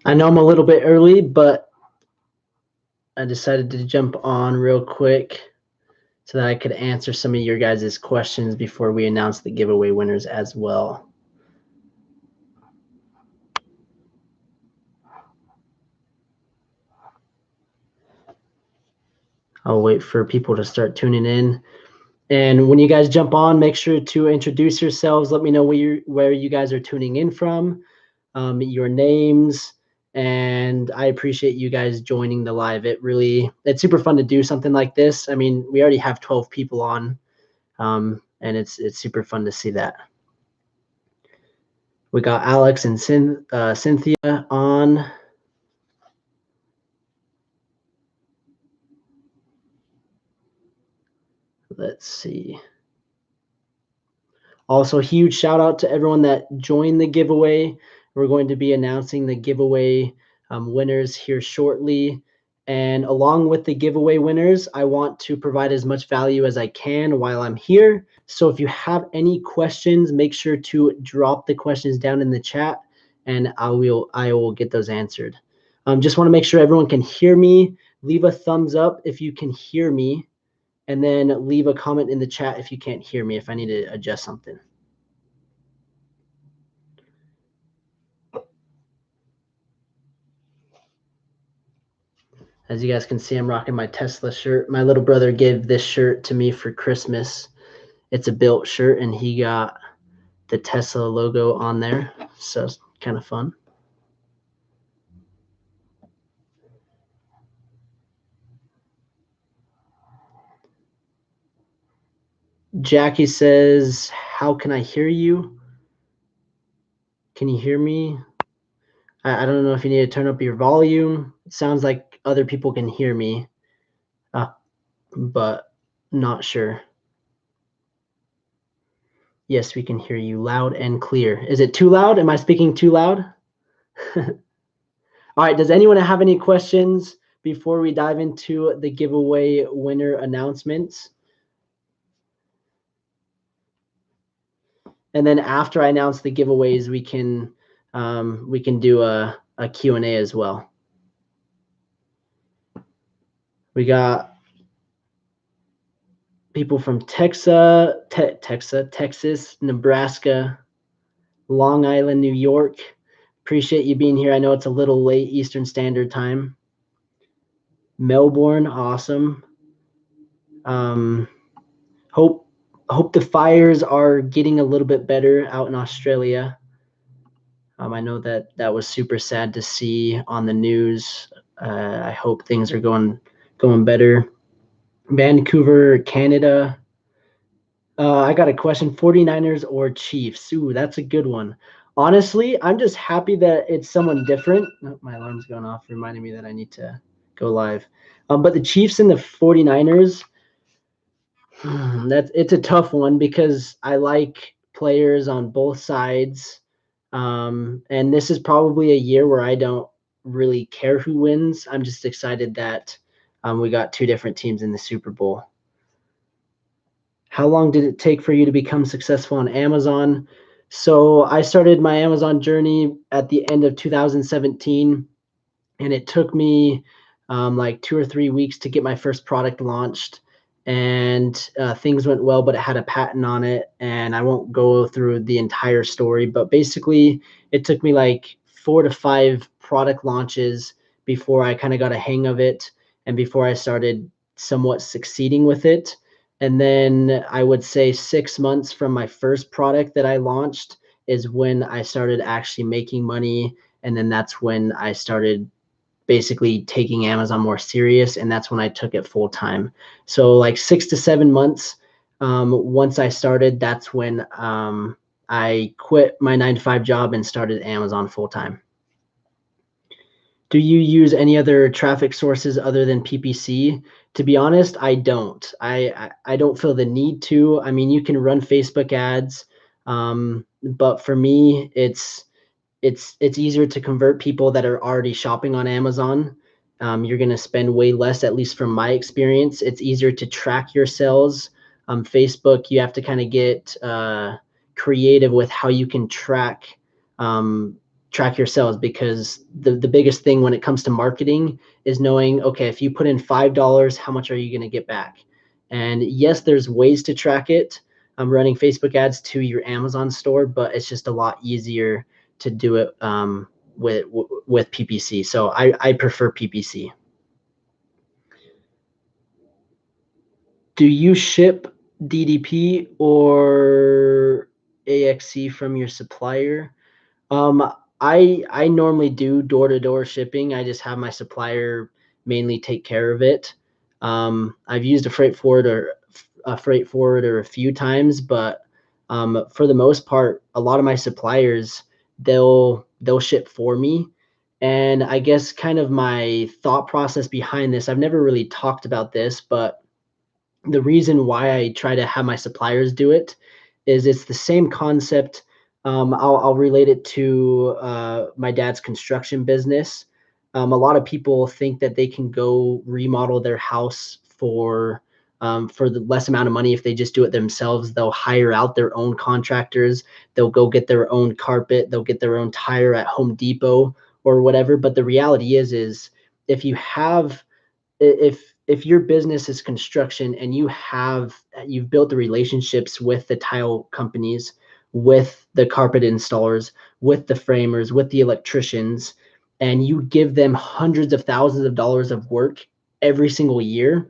I know I'm a little bit early, but I decided to jump on real quick so that I could answer some of your guys' questions before we announce the giveaway winners as well. I'll wait for people to start tuning in. And when you guys jump on, make sure to introduce yourselves. Let me know where you guys are tuning in from, your names, and I appreciate you guys joining the live. It's super fun to do something like this. I mean, we already have 12 people on, and it's super fun to see that. We got Alex and Cynthia on. Let's see. Also, huge shout out to everyone that joined the giveaway. We're going to be announcing the giveaway winners here shortly. And along with the giveaway winners, I want to provide as much value as I can while I'm here. So if you have any questions, make sure to drop the questions down in the chat and I will get those answered. Just want to make sure everyone can hear me. Leave a thumbs up if you can hear me, and then leave a comment in the chat if you can't hear me, if I need to adjust something. As you guys can see, I'm rocking my Tesla shirt. My little brother gave this shirt to me for Christmas. It's a built shirt, and he got the Tesla logo on there, so it's kind of fun. Jackie says, how can I hear you? Can you hear me? I don't know if you need to turn up your volume. It sounds like other people can hear me, but not sure. Yes, we can hear you loud and clear. Is it too loud? Am I speaking too loud? All right, does anyone have any questions before we dive into the giveaway winner announcements? And then after I announce the giveaways, we can do a Q&A as well. We got people from Texas, Nebraska, Long Island, New York. Appreciate you being here. I know it's a little late Eastern Standard Time. Melbourne, awesome. Hope the fires are getting a little bit better out in Australia. I know that was super sad to see on the news. I hope things are going better. Vancouver, Canada. I got a question, 49ers or Chiefs? Ooh, that's a good one. Honestly, I'm just happy that it's someone different. Oh, my alarm's going off, reminding me that I need to go live. But the Chiefs and the 49ers, it's a tough one because I like players on both sides. And this is probably a year where I don't really care who wins. I'm just excited that we got two different teams in the Super Bowl. How long did it take for you to become successful on Amazon? So I started my Amazon journey at the end of 2017, and it took me like 2 or 3 weeks to get my first product launched. And things went well, but it had a patent on it, and I won't go through the entire story, but basically it took me like 4 to 5 product launches before I kind of got a hang of it and before I started somewhat succeeding with it. And then I would say 6 months from my first product that I launched is when I started actually making money. And then that's when I started basically taking Amazon more serious, and that's when I took it full time. So like 6 to 7 months once I started, that's when I quit my 9-to-5 job and started Amazon full time. Do you use any other traffic sources other than PPC? To be honest, I don't. I don't feel the need to. I mean, you can run Facebook ads, but for me, it's easier to convert people that are already shopping on Amazon. You're going to spend way less, at least from my experience. It's easier to track your sales. Facebook, you have to kind of get creative with how you can track track your sales, because the biggest thing when it comes to marketing is knowing, okay, if you put in $5, how much are you going to get back? And yes, there's ways to track it. I'm running Facebook ads to your Amazon store, but it's just a lot easier to do it with PPC. So I prefer PPC. Do you ship DDP or AXC from your supplier? Um, I normally do door-to-door shipping. I just have my supplier mainly take care of it. I've used a freight forwarder a few times, but for the most part, a lot of my suppliers, they'll ship for me. And I guess kind of my thought process behind this, I've never really talked about this, but the reason why I try to have my suppliers do it is it's the same concept. I'll relate it to my dad's construction business. A lot of people think that they can go remodel their house for the less amount of money if they just do it themselves. They'll hire out their own contractors. They'll go get their own carpet. They'll get their own tire at Home Depot or whatever. But the reality is if you have if your business is construction and you've built the relationships with the tile companies, with the carpet installers, with the framers, with the electricians, and you give them hundreds of thousands of dollars of work every single year,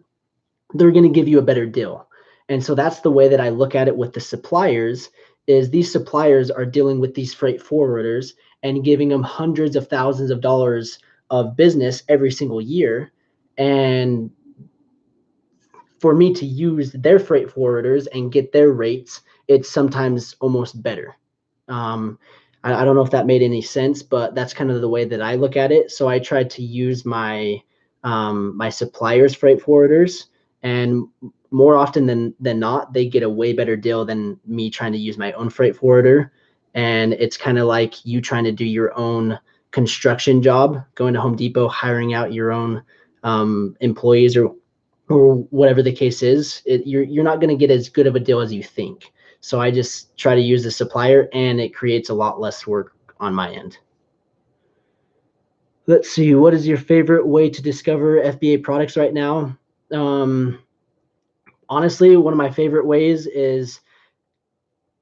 they're going to give you a better deal. And so that's the way that I look at it with the suppliers. Is these suppliers are dealing with these freight forwarders and giving them hundreds of thousands of dollars of business every single year. And for me to use their freight forwarders and get their rates, it's sometimes almost better. Um, I don't know if that made any sense, but that's kind of the way that I look at it. So I tried to use my suppliers' freight forwarders, and more often than not, they get a way better deal than me trying to use my own freight forwarder. And it's kind of like you trying to do your own construction job, going to Home Depot, hiring out your own employees or whatever the case is. You're not going to get as good of a deal as you think. So I just try to use the supplier, and it creates a lot less work on my end. Let's see. What is your favorite way to discover FBA products right now? Um, Honestly, one of my favorite ways is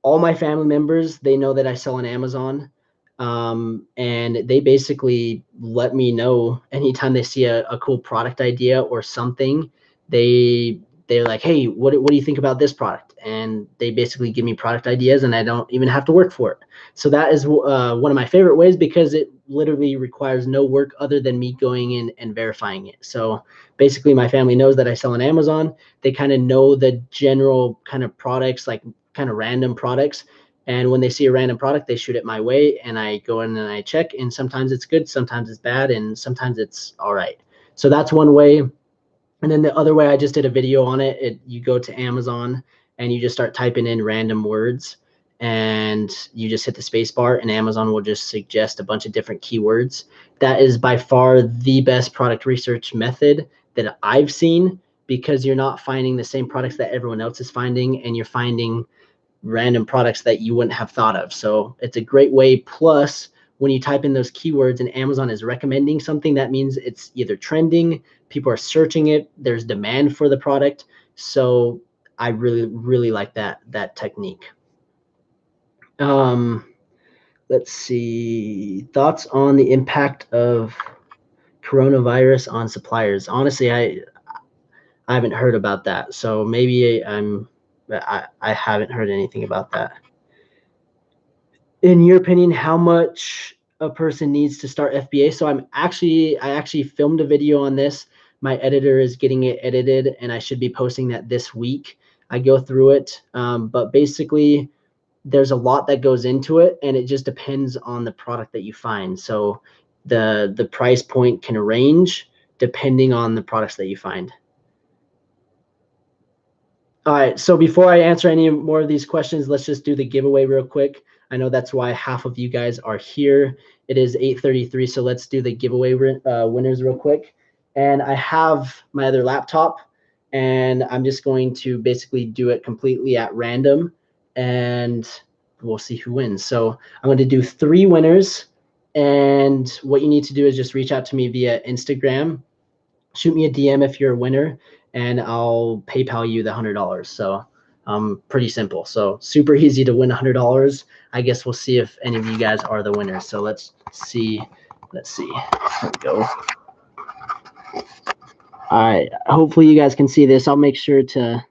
all my family members, they know that I sell on Amazon. And they basically let me know anytime they see a cool product idea or something. They're like, hey, what do you think about this product? And they basically give me product ideas, and I don't even have to work for it. So that is one of my favorite ways, because it literally requires no work other than me going in and verifying it. So basically, my family knows that I sell on Amazon. They kind of know the general kind of products, like kind of random products. And when they see a random product, they shoot it my way, and I go in and I check. And sometimes it's good, sometimes it's bad, and sometimes it's all right. So that's one way. And then the other way, I just did a video on it. You go to Amazon and you just start typing in random words, and you just hit the space bar, and Amazon will just suggest a bunch of different keywords. That is by far the best product research method that I've seen, because you're not finding the same products that everyone else is finding, and you're finding random products that you wouldn't have thought of. So it's a great way. Plus, when you type in those keywords and Amazon is recommending something, that means it's either trending, people are searching it, there's demand for the product. So I really, really like that technique. Um, let's see. Thoughts on the impact of coronavirus on suppliers? Honestly, I haven't heard about that. So maybe I haven't heard anything about that. In your opinion, how much a person needs to start FBA? So I actually filmed a video on this. My editor is getting it edited, and I should be posting that this week. I go through it, but basically, there's a lot that goes into it, and it just depends on the product that you find. So the price point can range depending on the products that you find. All right, so before I answer any more of these questions, let's just do the giveaway real quick. I know that's why half of you guys are here. It is 8:33, so let's do the giveaway winners real quick. And I have my other laptop, and I'm just going to basically do it completely at random, and we'll see who wins. So I'm going to do 3 winners, And what you need to do is just reach out to me via Instagram. Shoot me a DM if you're a winner, and I'll PayPal you the $100. So pretty simple. So super easy to win $100. I guess we'll see if any of you guys are the winners. So let's see. Let's see. There we go. All right. Hopefully you guys can see this. I'll make sure to,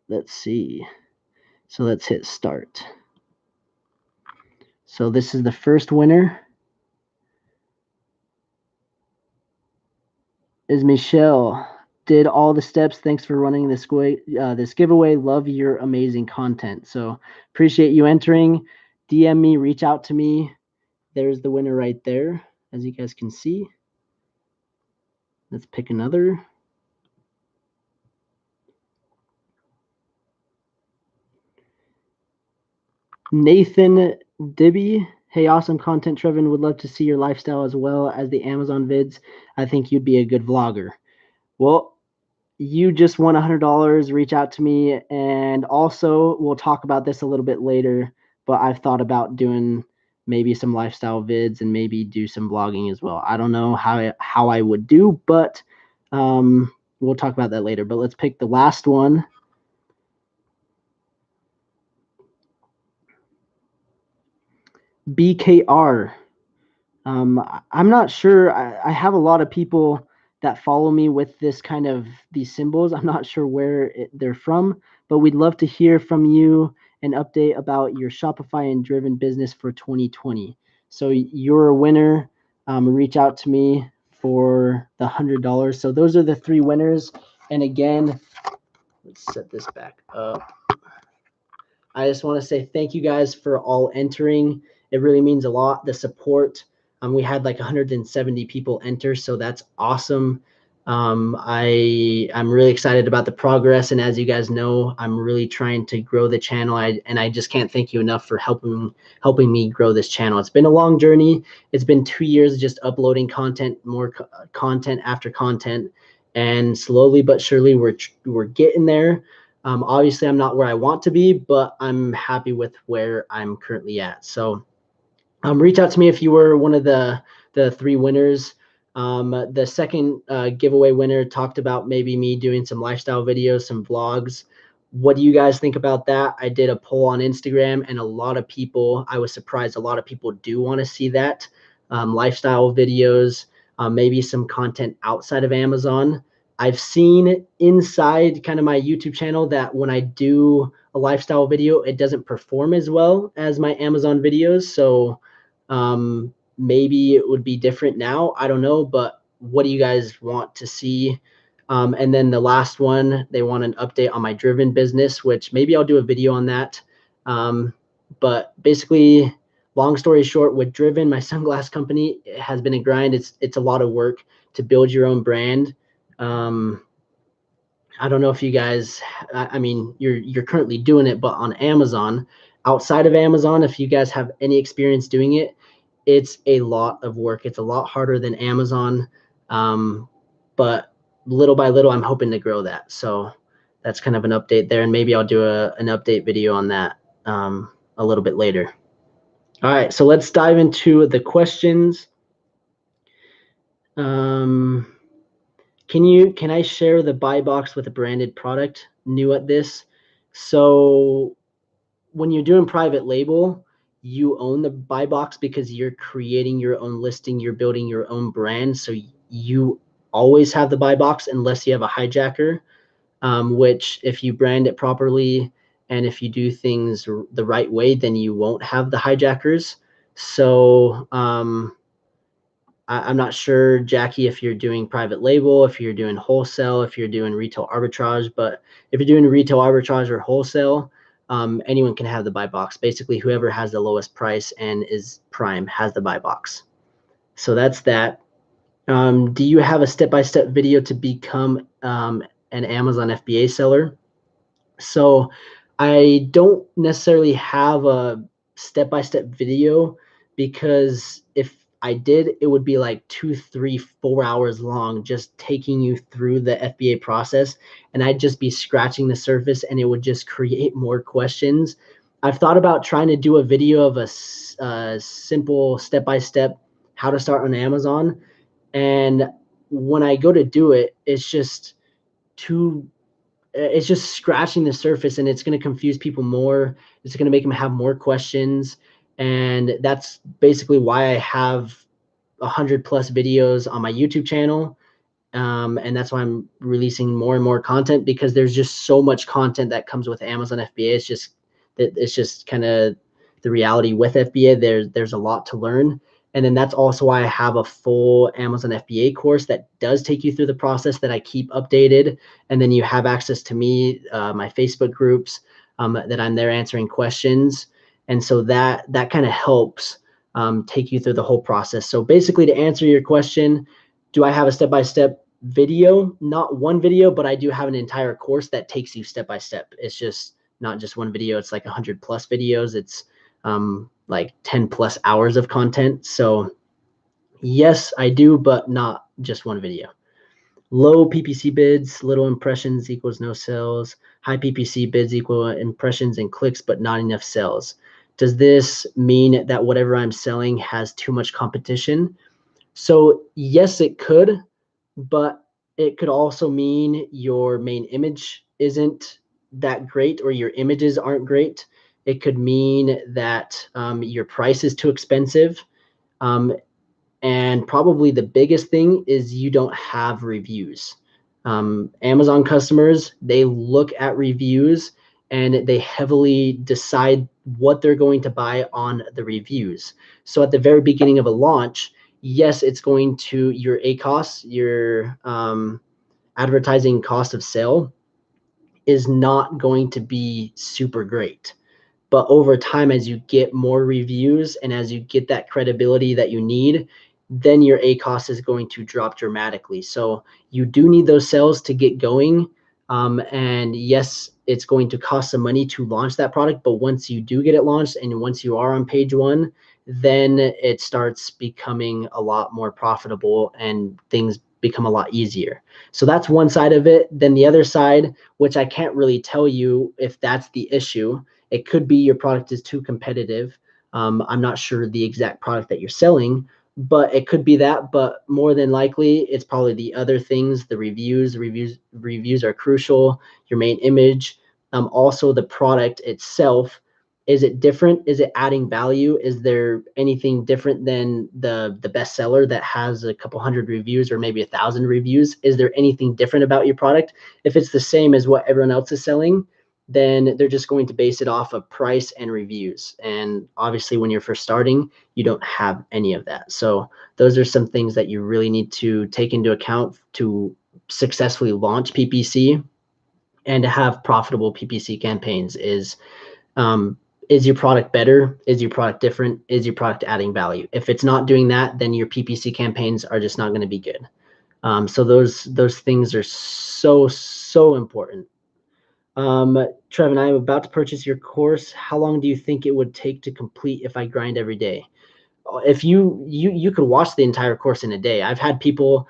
let's see. So let's hit start. So this is the first winner. Is Michelle. Did all the steps. Thanks for running this giveaway. Love your amazing content. So appreciate you entering. DM me, reach out to me. There's the winner right there, as you guys can see. Let's pick another. Nathan Dibby. Hey, awesome content, Trevin. Would love to see your lifestyle as well as the Amazon vids. I think you'd be a good vlogger. Well, you just won $100. Reach out to me. And also, we'll talk about this a little bit later, but I've thought about doing maybe some lifestyle vids and maybe do some vlogging as well. I don't know how I would do, but we'll talk about that later. But let's pick the last one. BKR. I'm not sure. I have a lot of people that follow me with this kind of these symbols. I'm not sure where they're from, but we'd love to hear from you an update about your Shopify and Driven business for 2020. So you're a winner. Reach out to me for the $100. So those are the 3 winners. And again, let's set this back up. I just want to say thank you guys for all entering. It really means a lot, the support. We had like 170 people enter, so that's awesome. I'm really excited about the progress, and as you guys know, I'm really trying to grow the channel. And I just can't thank you enough for helping me grow this channel. It's been a long journey. It's been 2 years just uploading content, more content after content, and slowly but surely we're getting there. Obviously, I'm not where I want to be, but I'm happy with where I'm currently at. So reach out to me if you were one of the 3 winners. The second giveaway winner talked about maybe me doing some lifestyle videos, some vlogs. What do you guys think about that? I did a poll on Instagram, and a lot of people, I was surprised, a lot of people do want to see that. Lifestyle videos, maybe some content outside of Amazon. I've seen inside kind of my YouTube channel that when I do a lifestyle video, it doesn't perform as well as my Amazon videos. So maybe it would be different now. I don't know, but what do you guys want to see? And then the last one, they want an update on my Driven business, which maybe I'll do a video on that. But basically, long story short, with Driven, my sunglass company, it has been a grind. It's a lot of work to build your own brand. I don't know if you guys, I mean, you're currently doing it, but on Amazon, outside of Amazon, if you guys have any experience doing it, it's a lot of work. It's a lot harder than Amazon. But little by little, I'm hoping to grow that. So that's kind of an update there. And maybe I'll do an update video on that a little bit later. All right, so let's dive into the questions. Can I share the buy box with a branded product? New at this. So when you're doing private label, you own the buy box because you're creating your own listing, you're building your own brand. So you always have the buy box unless you have a hijacker, which if you brand it properly and if you do things the right way, then you won't have the hijackers. So I'm not sure, Jackie, if you're doing private label, if you're doing wholesale, if you're doing retail arbitrage, but if you're doing retail arbitrage or wholesale, anyone can have the buy box. Basically, whoever has the lowest price and is prime has the buy box. So that's that. Do you have a step-by-step video to become an Amazon FBA seller? So I don't necessarily have a step-by-step video because if I did, it would be like 2, 3, 4 hours long, just taking you through the FBA process. And I'd just be scratching the surface and it would just create more questions. I've thought about trying to do a video of a simple step-by-step how to start on Amazon. And when I go to do it, too it's just scratching the surface, and it's going to confuse people more. It's going to make them have more questions. And that's basically why I have 100+ videos on my YouTube channel. And that's why I'm releasing more and more content, because there's just so much content that comes with Amazon FBA. It's just kind of the reality with FBA. There's a lot to learn. And then that's also why I have a full Amazon FBA course that does take you through the process, that I keep updated. And then you have access to me, my Facebook groups, that I'm there answering questions. And so that kind of helps take you through the whole process. So basically, to answer your question, do I have a step-by-step video? Not one video, but I do have an entire course that takes you step by step. It's just not just one video. It's like 100+ videos. It's like 10+ hours of content. So yes, I do, but not just one video. Low PPC bids, little impressions equals no sales. High PPC bids equal impressions and clicks, but not enough sales. Does this mean that whatever I'm selling has too much competition? So yes, it could, but it could also mean your main image isn't that great, or your images aren't great. It could mean that your price is too expensive. And probably the biggest thing is you don't have reviews. Amazon customers, they look at reviews and they heavily decide what they're going to buy on the reviews. So at the very beginning of a launch, yes, it's going to, your ACoS, your advertising cost of sale, is not going to be super great. But over time, as you get more reviews and as you get that credibility that you need, then your ACoS is going to drop dramatically. So you do need those sales to get going. And yes, it's going to cost some money to launch that product. But once you do get it launched and once you are on page one, then it starts becoming a lot more profitable and things become a lot easier. So that's one side of it. Then the other side, which I can't really tell you if that's the issue, it could be your product is too competitive. I'm not sure the exact product that you're selling, but it could be that. But more than likely, it's probably the other things. The reviews are crucial. Your main image, also the product itself. Is it different? Is it adding value? Is there anything different than the bestseller that has a couple hundred reviews or maybe 1,000 reviews? Is there anything different about your product? If it's the same as what everyone else is selling, then they're just going to base it off of price and reviews. And obviously, when you're first starting, you don't have any of that. So those are some things that you really need to take into account to successfully launch PPC and to have profitable PPC campaigns. Is your product better? Is your product different? Is your product adding value? If it's not doing that, then your PPC campaigns are just not going to be good. So those things are so important. Trevin, I am about to purchase your course. How long do you think it would take to complete if I grind every day? If you could watch the entire course in a day. I've had people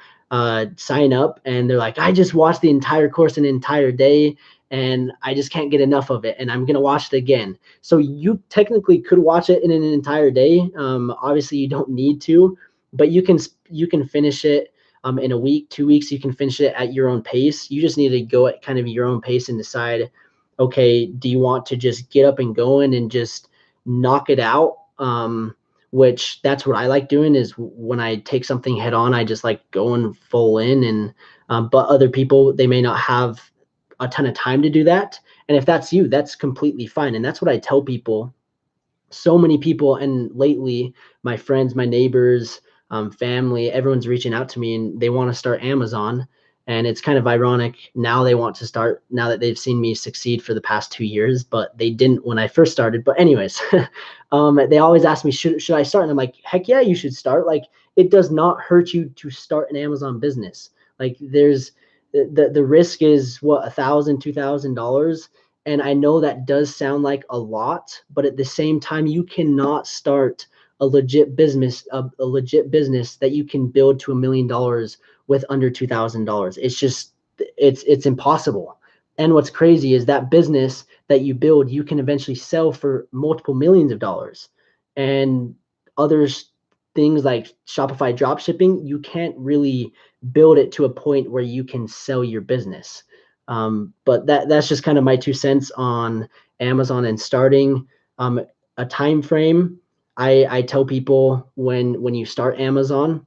sign up and they're like, I just watched the entire course in an entire day and I just can't get enough of it and I'm gonna watch it again. So you technically could watch it in an entire day. Obviously you don't need to, but you can finish it in a week, 2 weeks. You can finish it at your own pace. You just need to go at kind of your own pace and decide, okay, do you want to just get up and go in and just knock it out? Which that's what I like doing, is when I take something head on, I just like going full in. And but other people, they may not have a ton of time to do that. And if that's you, that's completely fine. And that's what I tell people. So many people, and lately my friends, my neighbors, family, everyone's reaching out to me and they want to start Amazon. And it's kind of ironic, now they want to start, now that they've seen me succeed for the past 2 years, but they didn't when I first started. But anyways, they always ask me, should I start? And I'm like, heck yeah, you should start. Like, it does not hurt you to start an Amazon business. Like, there's the risk is what, $1,000, $2,000. And I know that does sound like a lot, but at the same time, you cannot start a legit business, a legit business that you can build to $1 million with under $2,000. It's just, it's impossible. And what's crazy is that business that you build, you can eventually sell for multiple millions of dollars. And others, things like Shopify drop shipping, you can't really build it to a point where you can sell your business. But that's just kind of my 2 cents on Amazon and starting. A time frame, I tell people when you start Amazon,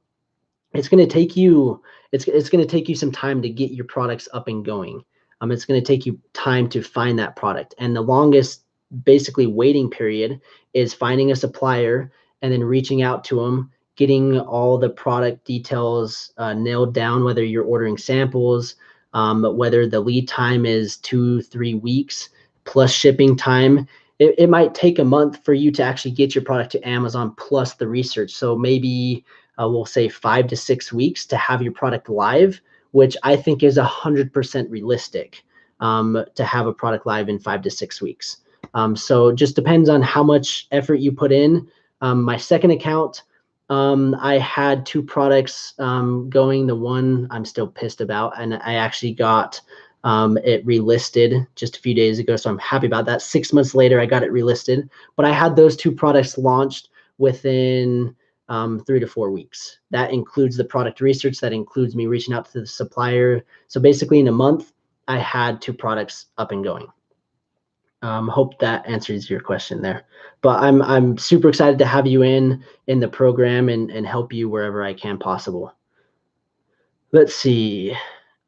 it's going to take you it's going to take you some time to get your products up and going. It's going to take you time to find that product, and the longest basically waiting period is finding a supplier and then reaching out to them, getting all the product details nailed down, whether you're ordering samples, whether the lead time is 2-3 weeks plus shipping time. It might take a month for you to actually get your product to Amazon plus the research. So maybe we'll say 5 to 6 weeks to have your product live, which I think is 100% realistic, to have a product live in 5 to 6 weeks. So just depends on how much effort you put in. My second account, I had 2 products going. The one I'm still pissed about, and I actually got it relisted just a few days ago, so I'm happy about that. 6 months later, I got it relisted, but I had those 2 products launched within 3 to 4 weeks. That includes the product research. That includes me reaching out to the supplier. So basically, in a month, I had 2 products up and going. Hope that answers your question there. But I'm super excited to have you in the program and help you wherever I can possible. Let's see.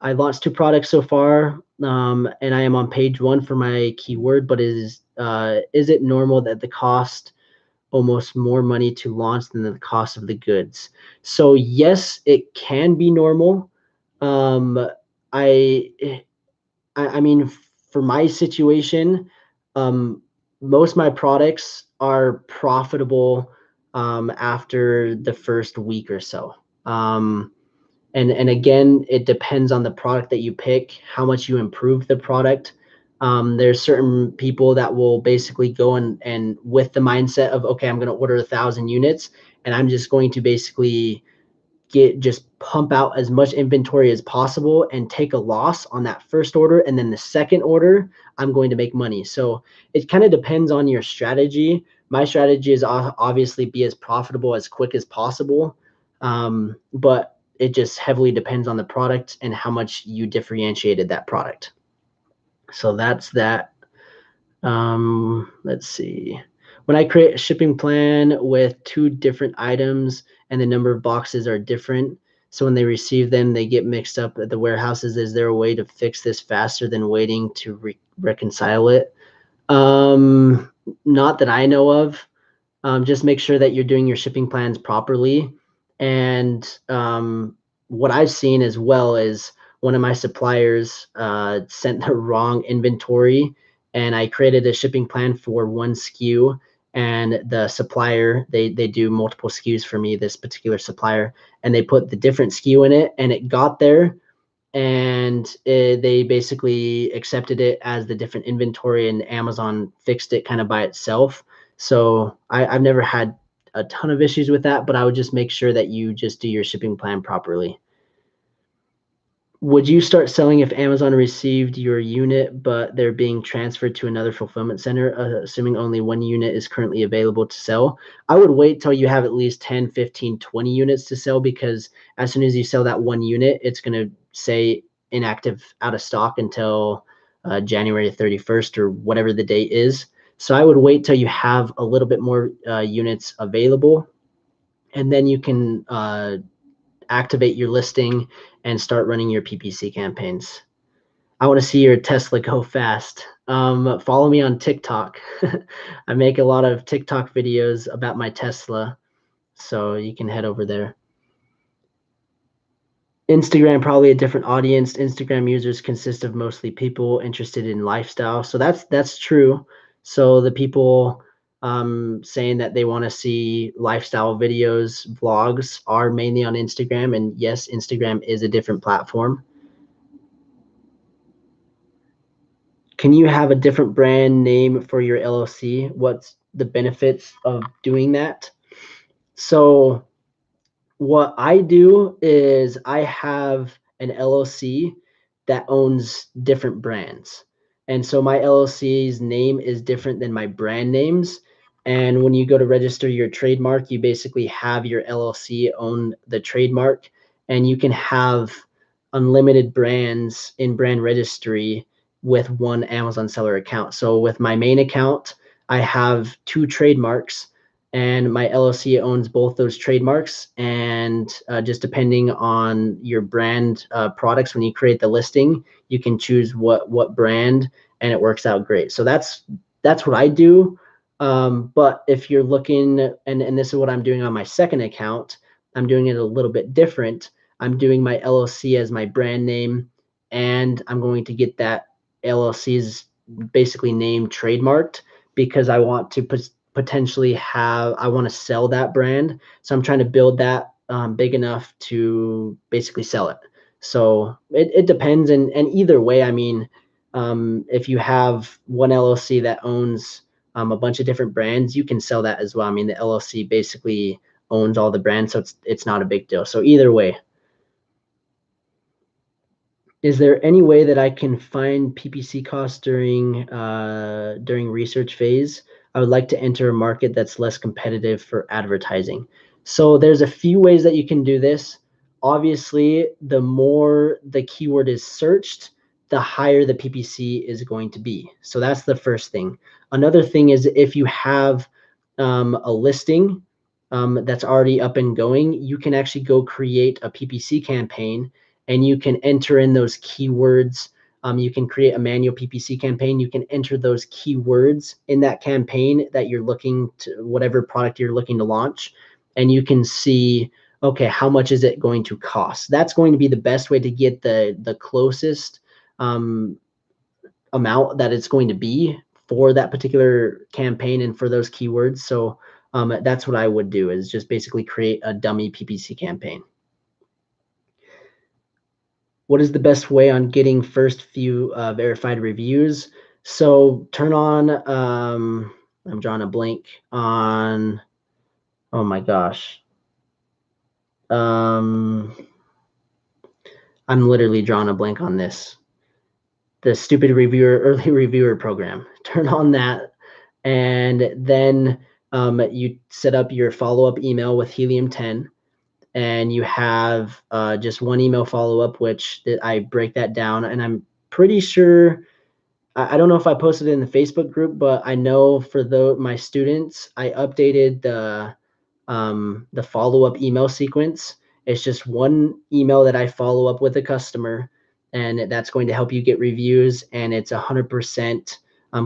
I launched 2 products so far, and I am on page 1 for my keyword. But is it normal that the cost almost more money to launch than the cost of the goods? So yes, it can be normal. I mean, for my situation, most of my products are profitable after the first week or so. And again, it depends on the product that you pick, how much you improve the product. There's certain people that will basically go and with the mindset of, okay, I'm going to order 1,000 units, and I'm just going to basically just pump out as much inventory as possible and take a loss on that first order, and then the second order I'm going to make money. So it kind of depends on your strategy. My strategy is obviously be as profitable as quick as possible, but it just heavily depends on the product and how much you differentiated that product. So that's that. Let's see. When I create a shipping plan with 2 different items and the number of boxes are different, so when they receive them, they get mixed up at the warehouses, is there a way to fix this faster than waiting to reconcile it? Not that I know of. Just make sure that you're doing your shipping plans properly. And what I've seen as well is one of my suppliers sent the wrong inventory, and I created a shipping plan for 1 SKU, and the supplier, they do multiple SKUs for me, this particular supplier, and they put the different SKU in it, and it got there, and they basically accepted it as the different inventory, and Amazon fixed it kind of by itself. So I've never had a ton of issues with that, but I would just make sure that you just do your shipping plan properly. Would you start selling if Amazon received your unit, but they're being transferred to another fulfillment center, assuming only 1 unit is currently available to sell? I would wait till you have at least 10, 15, 20 units to sell, because as soon as you sell that 1 unit, it's going to say inactive, out of stock until January 31st or whatever the date is. So I would wait till you have a little bit more units available, and then you can activate your listing and start running your PPC campaigns. I want to see your Tesla go fast. Follow me on TikTok. I make a lot of TikTok videos about my Tesla, so you can head over there. Instagram, probably a different audience. Instagram users consist of mostly people interested in lifestyle. So that's true. So the people saying that they want to see lifestyle videos, vlogs, are mainly on Instagram. And yes, Instagram is a different platform. Can you have a different brand name for your LLC? What's the benefits of doing that? So what I do is I have an LLC that owns different brands. And so my LLC's name is different than my brand names. And when you go to register your trademark, you basically have your LLC own the trademark, and you can have unlimited brands in brand registry with one Amazon seller account. So with my main account, I have 2 trademarks, and my LLC owns both those trademarks. And just depending on your brand products, when you create the listing, you can choose what brand, and it works out great. So that's what I do. But if you're looking, and this is what I'm doing on my second account, I'm doing it a little bit different. I'm doing my LLC as my brand name, and I'm going to get that LLC's basically name trademarked, because I want to potentially I want to sell that brand. So I'm trying to build that big enough to basically sell it. So it depends. And either way, I mean, if you have one LLC that owns a bunch of different brands, you can sell that as well. I mean, the LLC basically owns all the brands, so it's not a big deal. So either way. Is there any way that I can find PPC costs during research phase? I would like to enter a market that's less competitive for advertising. So there's a few ways that you can do this. Obviously, the more the keyword is searched, the higher the PPC is going to be. So that's the first thing. Another thing is, if you have a listing that's already up and going, you can actually go create a PPC campaign, and you can enter in those keywords. You can create a manual PPC campaign. You can enter those keywords in that campaign that you're looking to, whatever product you're looking to launch, and you can see, okay, how much is it going to cost? That's going to be the best way to get the closest amount that it's going to be for that particular campaign and for those keywords. So that's what I would do, is just basically create a dummy PPC campaign. What is the best way on getting first few verified reviews? So turn on, I'm drawing a blank on, oh my gosh. I'm literally drawing a blank on this. The stupid early reviewer program. Turn on that, and then you set up your follow-up email with Helium 10. And you have just one email follow-up, which I break that down. And I'm pretty sure, I don't know if I posted it in the Facebook group, but I know for my students, I updated the follow-up email sequence. It's just one email that I follow up with a customer, and that's going to help you get reviews, and it's 100%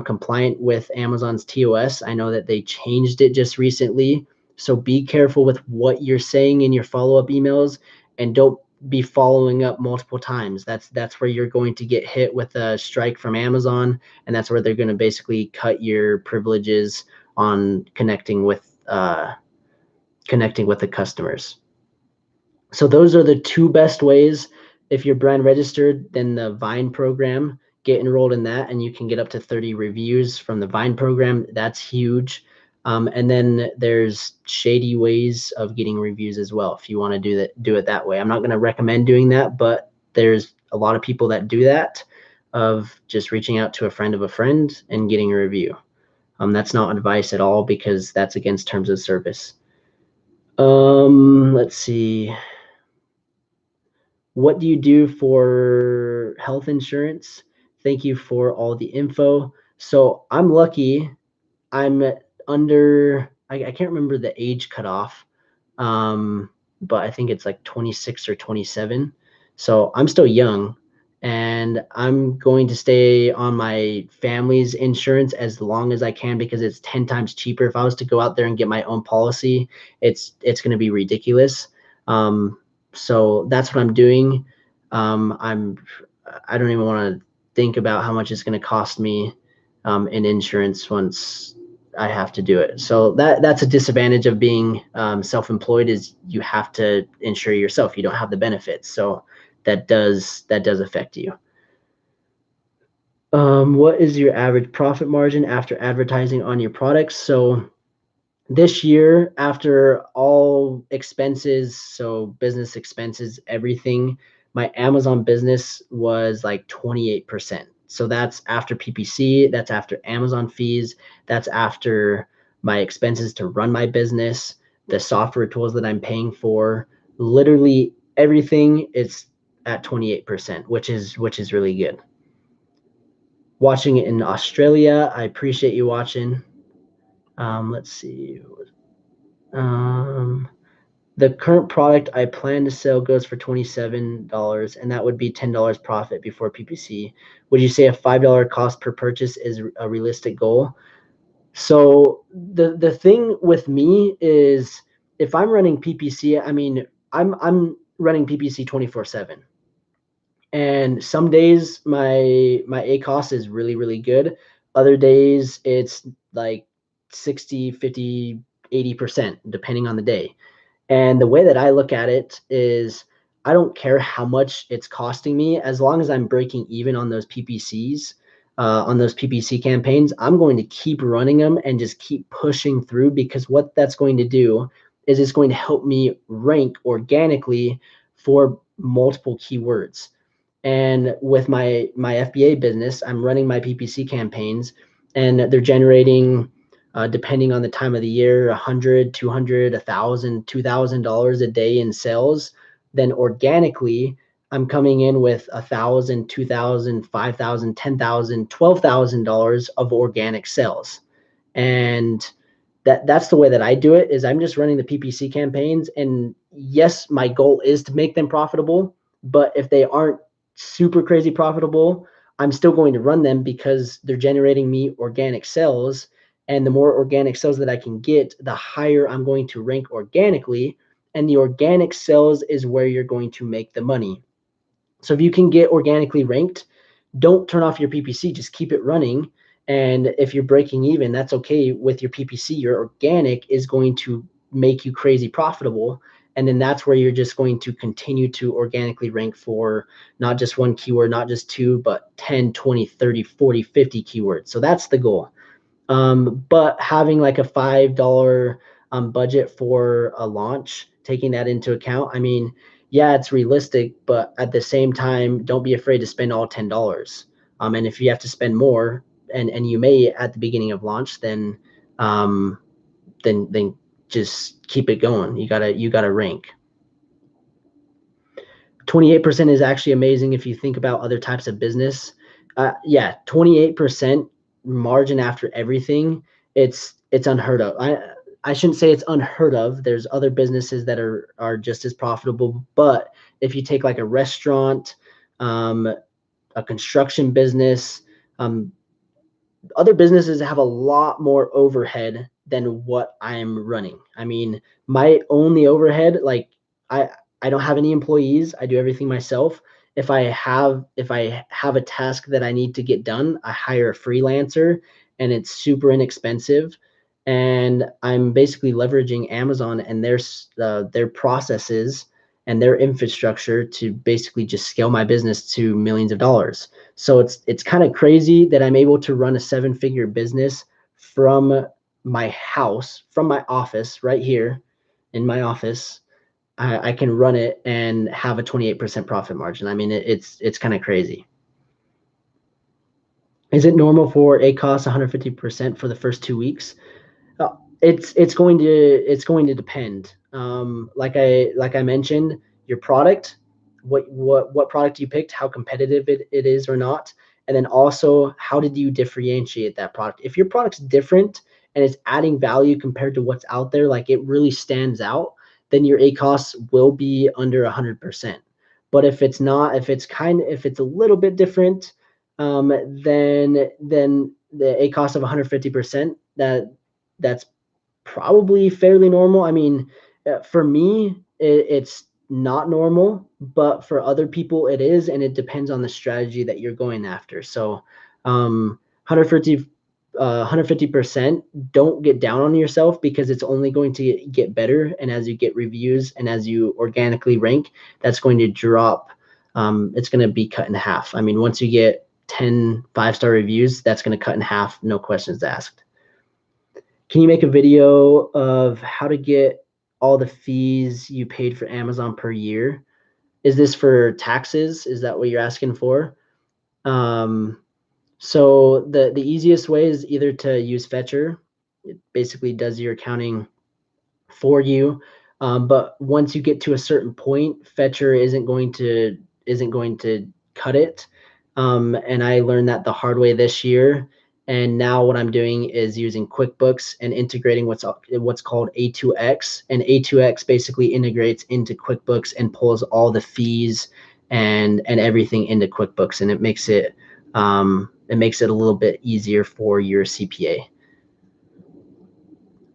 compliant with Amazon's TOS. I know that they changed it just recently, so be careful with what you're saying in your follow-up emails, and don't be following up multiple times. That's where you're going to get hit with a strike from Amazon, and that's where they're going to basically cut your privileges on connecting with the customers. So those are the 2 best ways. If you're brand registered, then the Vine program, get enrolled in that, and you can get up to 30 reviews from the Vine program. That's huge. And then there's shady ways of getting reviews as well, if you want to do it that way. I'm not going to recommend doing that, but there's a lot of people that do that, of just reaching out to a friend of a friend and getting a review. That's not advice at all, because that's against terms of service. Let's see. What do you do for health insurance? Thank you for all the info. So I'm lucky. I'm under, I can't remember the age cutoff, but I think it's like 26 or 27. So I'm still young, and I'm going to stay on my family's insurance as long as I can, because it's 10 times cheaper. If I was to go out there and get my own policy, it's going to be ridiculous. So that's what I'm doing. I don't even want to think about how much it's going to cost me in insurance once I have to do it. So that's a disadvantage of being self-employed, is you have to insure yourself. You don't have the benefits. So that does affect you. What is your average profit margin after advertising on your products? So this year, after all expenses, so business expenses, everything, my Amazon business was like 28%. So that's after PPC, that's after Amazon fees, that's after my expenses to run my business, the software tools that I'm paying for, literally everything is at 28%, which is really good. Watching it in Australia, I appreciate you watching. Let's see. The current product I plan to sell goes for $27, and that would be $10 profit before PPC. Would you say a $5 cost per purchase is a realistic goal? So the thing with me is if I'm running PPC, I mean, I'm running PPC 24/7. And some days my ACOS is really, really good. Other days it's like 60, 50, 80%, depending on the day. And the way that I look at it is I don't care how much it's costing me as long as I'm breaking even on those PPCs, on those PPC campaigns. I'm going to keep running them and just keep pushing through, because what that's going to do is it's going to help me rank organically for multiple keywords. And with my FBA business, I'm running my PPC campaigns, and they're generating, depending on the time of the year, 100, 200, 1,000, $2,000 a day in sales. Then organically, I'm coming in with 1,000, 2,000, 5,000, 10,000, $12,000 of organic sales. And that's the way that I do it. Is I'm just running the PPC campaigns, and yes, my goal is to make them profitable. But if they aren't super crazy profitable, I'm still going to run them because they're generating me organic sales. And the more organic sales that I can get, the higher I'm going to rank organically. And the organic sales is where you're going to make the money. So if you can get organically ranked, don't turn off your PPC, just keep it running. And if you're breaking even, that's okay with your PPC. Your organic is going to make you crazy profitable. And then that's where you're just going to continue to organically rank for not just one keyword, not just two, but 10, 20, 30, 40, 50 keywords. So that's the goal. But having like a $5 budget for a launch, taking that into account, I mean, yeah, it's realistic, but at the same time, don't be afraid to spend all $10. And if you have to spend more, and you may at the beginning of launch, um, then just keep it going. You gotta rank. 28% is actually amazing if you think about other types of business. Yeah, 28% margin after everything. It's unheard of. I shouldn't say it's unheard of. There's other businesses that are just as profitable, but if you take like a restaurant, a construction business, um, other businesses have a lot more overhead than what I'm running. I mean, my only overhead, like I I don't have any employees. I do everything myself. If I have a task that I need to get done, I hire a freelancer, and it's super inexpensive. And I'm basically leveraging Amazon and their processes and their infrastructure to basically just scale my business to millions of dollars. So it's kind of crazy that I'm able to run a 7-figure business from my house, from my office right here in my office. I can run it and have a 28% profit margin. I mean, it's kind of crazy. Is it normal for a cost 150% for the first 2 weeks? It's going to depend. Like I mentioned, your product, what product you picked, how competitive it is or not, and then also how did you differentiate that product. If your product's different and it's adding value compared to what's out there, like it really stands out, then your ACOS will be under 100%. But if it's not, if it's a little bit different, then the ACOS of 150%, that's probably fairly normal. I mean, for me, it's not normal, but for other people, it is, and it depends on the strategy that you're going after. So, 150, 150%. Don't get down on yourself, because it's only going to get better. And as you get reviews and as you organically rank, that's going to drop. It's going to be cut in half. I mean, once you get 10 5-star reviews, that's going to cut in half, no questions asked. Can you make a video of how to get all the fees you paid for Amazon per year? Is this for taxes? Is that what you're asking for? Um, So the easiest way is either to use Fetcher. It basically does your accounting for you. But once you get to a certain point, Fetcher isn't going to cut it. And I learned that the hard way this year. And now what I'm doing is using QuickBooks and integrating what's called A2X. And A2X basically integrates into QuickBooks and pulls all the fees and everything into QuickBooks, and it makes it a little bit easier for your CPA.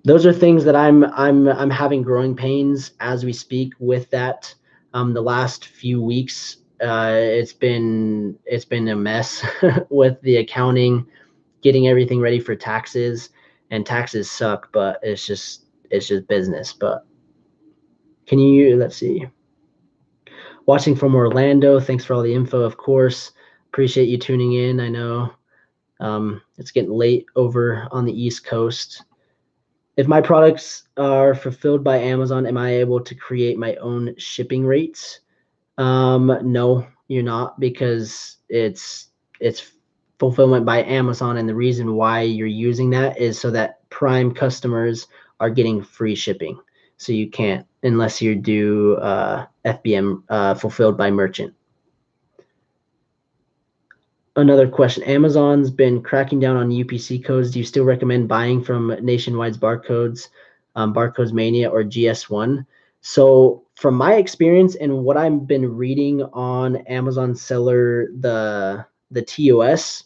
Those are things that I'm having growing pains as we speak with that. The last few weeks, it's been a mess with the accounting, getting everything ready for taxes, and taxes suck, but it's just business. But let's see. Watching from Orlando. Thanks for all the info, of course. Appreciate you tuning in. I know it's getting late over on the East Coast. If my products are fulfilled by Amazon, am I able to create my own shipping rates? No, you're not, because it's fulfillment by Amazon, and the reason why you're using that is so that Prime customers are getting free shipping. So you can't unless you do FBM, fulfilled by merchant. Another question. Amazon's been cracking down on UPC codes. Do you still recommend buying from Nationwide's barcodes, Barcodes Mania, or GS1? So from my experience and what I've been reading on Amazon Seller, the TOS,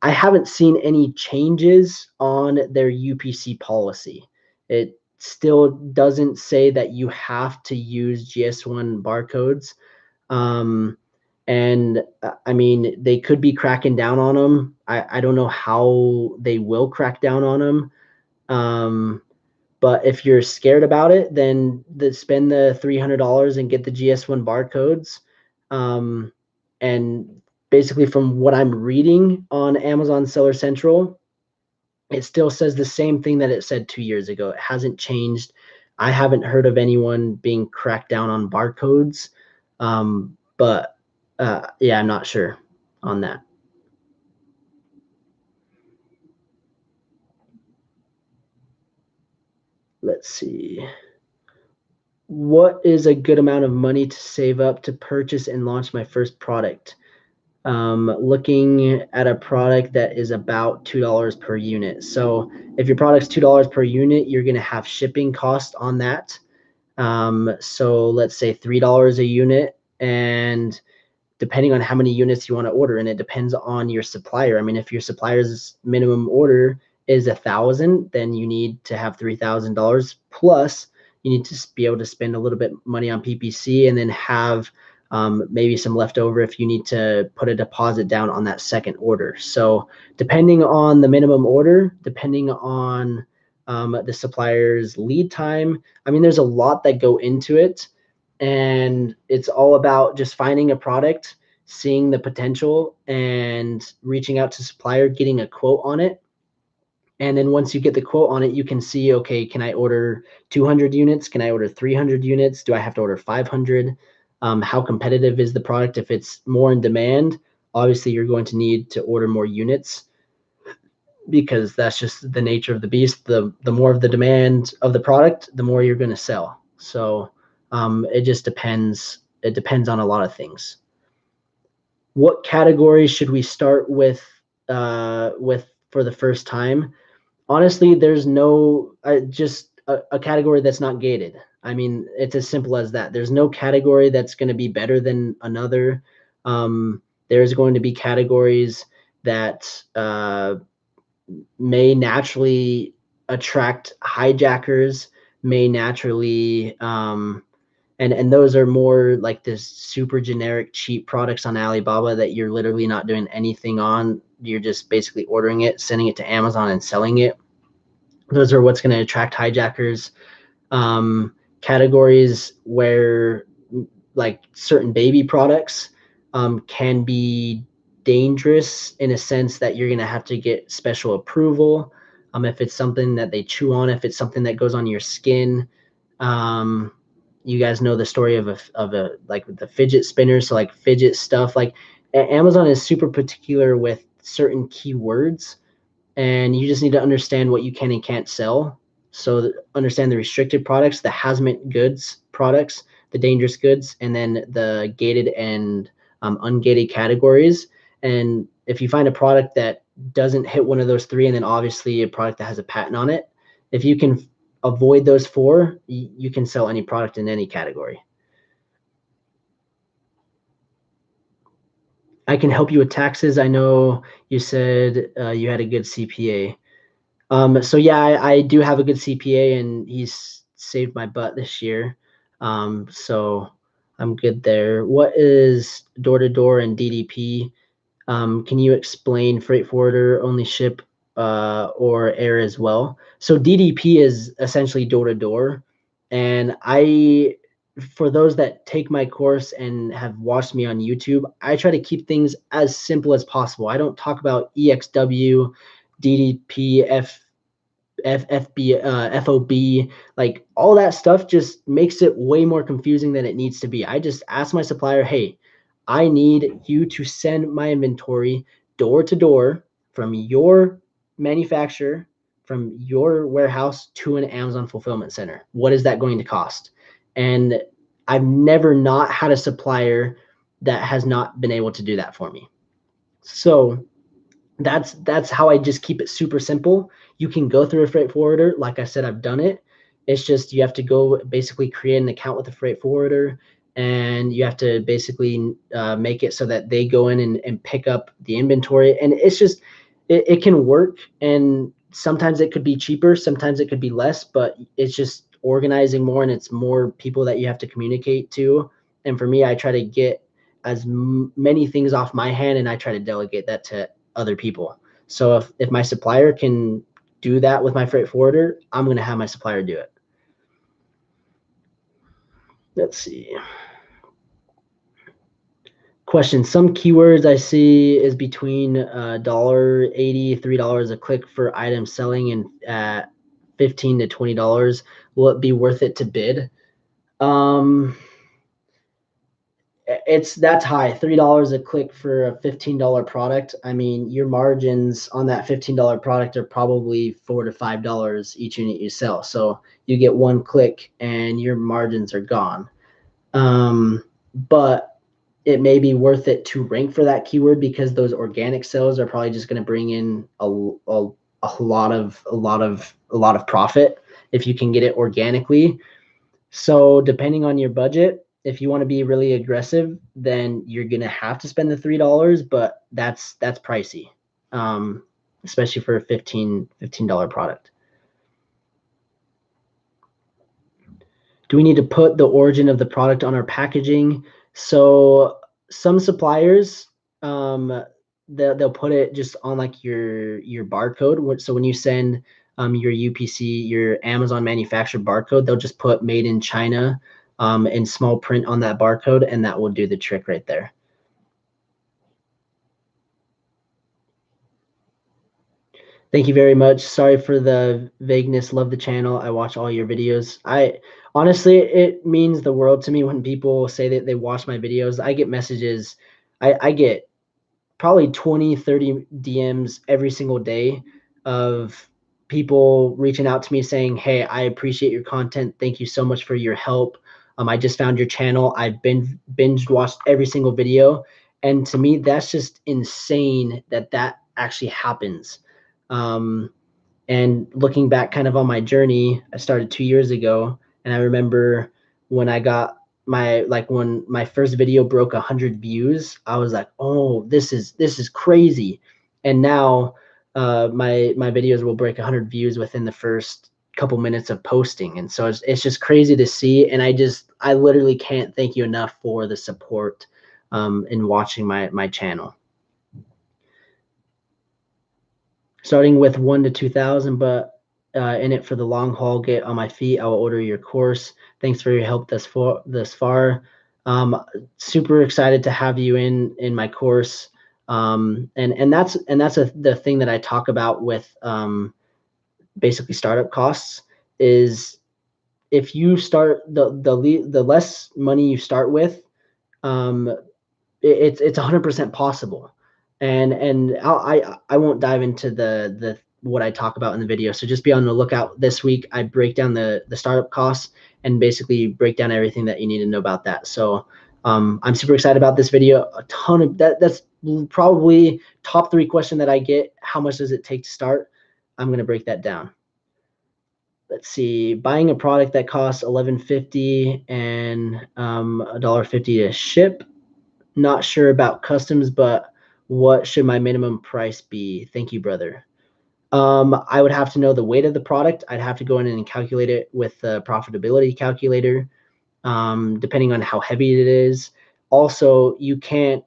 I haven't seen any changes on their UPC policy. It still doesn't say that you have to use GS1 barcodes. And I mean, they could be cracking down on them. I don't know how they will crack down on them. But if you're scared about it, then spend the $300 and get the GS1 barcodes. And basically, from what I'm reading on Amazon Seller Central, it still says the same thing that it said 2 years ago. It hasn't changed. I haven't heard of anyone being cracked down on barcodes. But yeah, I'm not sure on that. Let's see. What is a good amount of money to save up to purchase and launch my first product? Looking at a product that is about $2 per unit. So if your product's $2 per unit, you're going to have shipping cost on that. So let's say $3 a unit, and depending on how many units you want to order, and it depends on your supplier. I mean, if your supplier's minimum order is 1,000, then you need to have $3,000 plus. You need to be able to spend a little bit money on PPC, and then have maybe some leftover if you need to put a deposit down on that second order. So depending on the minimum order, depending on the supplier's lead time, I mean, there's a lot that go into it. And it's all about just finding a product, seeing the potential, and reaching out to supplier, getting a quote on it. And then once you get the quote on it, you can see, okay, can I order 200 units? Can I order 300 units? Do I have to order 500? How competitive is the product? If it's more in demand, obviously you're going to need to order more units, because that's just the nature of the beast. The more of the demand of the product, the more you're going to sell. So it just depends. It depends on a lot of things. What category should we start with for the first time? Honestly, there's no just a category that's not gated. I mean, it's as simple as that. There's no category that's going to be better than another. There's going to be categories that may naturally attract hijackers, may naturally and those are more like this super generic cheap products on Alibaba that you're literally not doing anything on. You're just basically ordering it, sending it to Amazon, and selling it. Those are what's going to attract hijackers. Categories where like certain baby products can be dangerous, in a sense that you're going to have to get special approval. If it's something that they chew on, if it's something that goes on your skin. You guys know the story of a like the fidget spinners, so like fidget stuff. Like Amazon is super particular with certain keywords, and you just need to understand what you can and can't sell. So understand the restricted products, the hazmat goods products, the dangerous goods, and then the gated and ungated categories. And if you find a product that doesn't hit one of those three, and then obviously a product that has a patent on it, if you can avoid those four, you can sell any product in any category. I can help you with taxes. I know you said you had a good CPA. So yeah, I do have a good CPA, and he's saved my butt this year. So I'm good there. What is door to door and DDP? Can you explain freight forwarder only ship or air as well? So DDP is essentially door to door, and for those that take my course and have watched me on YouTube, I try to keep things as simple as possible. I don't talk about EXW, DDP, FOB, like all that stuff just makes it way more confusing than it needs to be. I just ask my supplier, hey, I need you to send my inventory door to door from your manufacturer, from your warehouse to an Amazon fulfillment center. What is that going to cost? And I've never not had a supplier that has not been able to do that for me. So that's how I just keep it super simple. You can go through a freight forwarder. Like I said, I've done it. It's just you have to go basically create an account with a freight forwarder, and you have to basically make it so that they go in and pick up the inventory. And it's just it can work, and sometimes it could be cheaper, sometimes it could be less, but it's just organizing more, and it's more people that you have to communicate to. And for me, I try to get as many things off my hand, and I try to delegate that to other people. So if my supplier can do that with my freight forwarder, I'm going to have my supplier do it. Let's see. Question. Some keywords I see is between $1.80, $3 a click for item selling, and at $15 to $20. Will it be worth it to bid? That's high. $3 a click for a $15 product. I mean, your margins on that $15 product are probably $4 to $5 each unit you sell. So you get one click and your margins are gone. But it may be worth it to rank for that keyword, because those organic sales are probably just going to bring in a lot of profit if you can get it organically. So depending on your budget, if you want to be really aggressive, then you're gonna have to spend the $3, but that's pricey, especially for a $15 product. Do we need to put the origin of the product on our packaging? So some suppliers, they'll put it just on like your barcode. So when you send your UPC, your Amazon manufactured barcode, they'll just put made in China in small print on that barcode, and that will do the trick right there. Thank you very much. Sorry for the vagueness. Love the channel. I watch all your videos. I honestly, it means the world to me when people say that they watch my videos. I get messages. I get probably 20, 30 DMs every single day of people reaching out to me saying, hey, I appreciate your content. Thank you so much for your help. I just found your channel. I've been binge watched every single video. And to me, that's just insane that that actually happens. Um, and looking back kind of on my journey, I started 2 years ago. And I remember when I got when my first video broke 100 views, I was like, oh, this is crazy. And now my videos will break 100 views within the first couple minutes of posting. And so it's just crazy to see. And I literally can't thank you enough for the support in watching my channel. Starting with 1 to 2,000, but in it for the long haul. Get on my feet. I will order your course. Thanks for your help thus far. Super excited to have you in my course. And that's the thing that I talk about with basically startup costs is, if you start the less money you start with, it's 100% possible. And I won't dive into the what I talk about in the video. So just be on the lookout this week. I break down the startup costs and basically break down everything that you need to know about that. So I'm super excited about this video. A ton of that's probably top 3 question that I get. How much does it take to start? I'm going to break that down. Let's see, buying a product that costs $11.50 and $1.50 to ship. Not sure about customs, but what should my minimum price be? Thank you, brother. I would have to know the weight of the product. I'd have to go in and calculate it with the profitability calculator, depending on how heavy it is. Also, you can't,